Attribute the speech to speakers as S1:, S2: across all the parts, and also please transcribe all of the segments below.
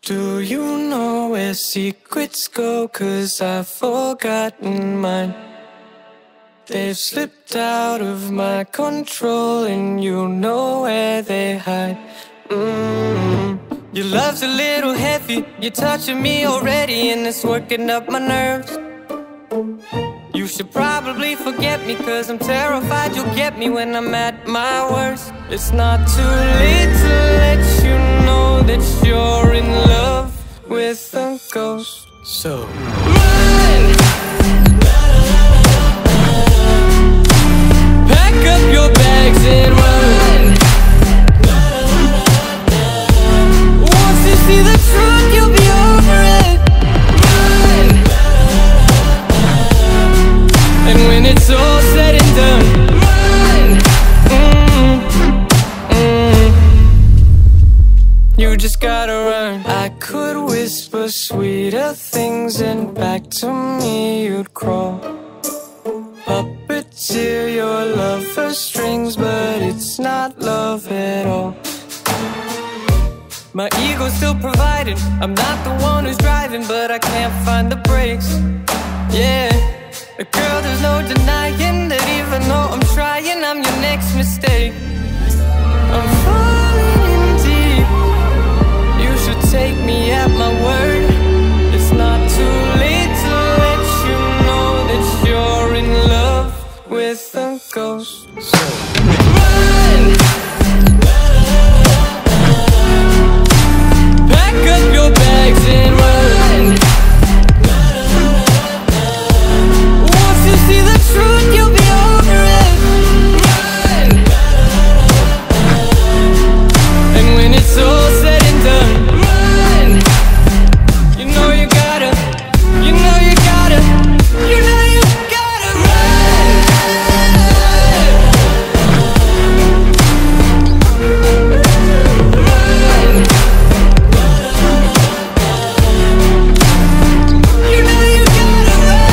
S1: Do you know where secrets go? 'Cause I've forgotten mine. They've slipped out of my control, and you know where they hide. Your love's a little heavy, you're touching me already, and it's working up my nerves. You should probably forget me, 'cause I'm terrified you'll get me when I'm at my worst. It's not too late to let you know that you're in love with a ghost. So run! Pack up your bags and run. Once you see the truth, you'll be over it. Run! And when it's all said and done, run! You just gotta run. I could whisper sweeter things, and back to me you'd crawl. Puppeteer your love for strings, but it's not love at all. My ego's still providing, I'm not the one who's driving, but I can't find the brakes. Yeah, girl, there's no denying that even though I'm trying, I'm your next mistake. I'm falling in deep. You should take me at my word. It's not too late to let you know that you're in love with a ghost. So run! Pack up your bags and run. Once you see the truth, you'll be over it. Run! And when it's all said and done, run! You know you gotta, you know you gotta, you know you gotta run! Run! You know you gotta run!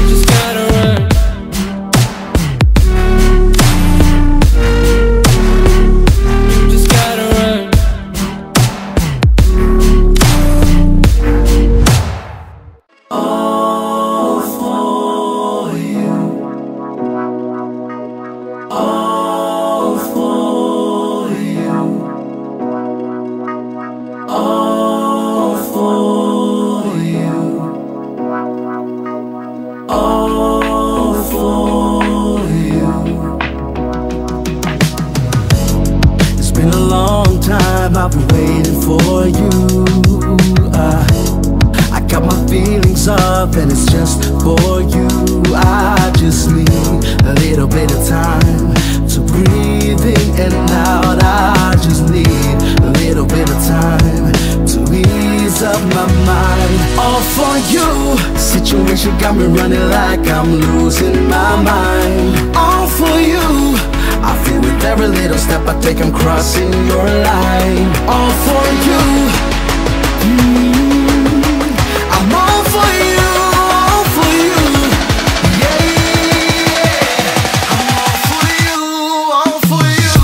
S1: Just gotta run. Just gotta run. All for you. All for you. All for you. All for you.
S2: It's been a long time, I've been waiting for you. I got my feelings up and it's just for you. I just need a little bit of time to breathe in and out. I just need a little bit of time to ease up my mind. All for you. Situation got me running like I'm losing my mind. All for you. I feel with every little step I take I'm crossing your line. All for you. I'm all for you, all for you. Yeah, I'm all for you, all for you.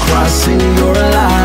S2: crossing your line.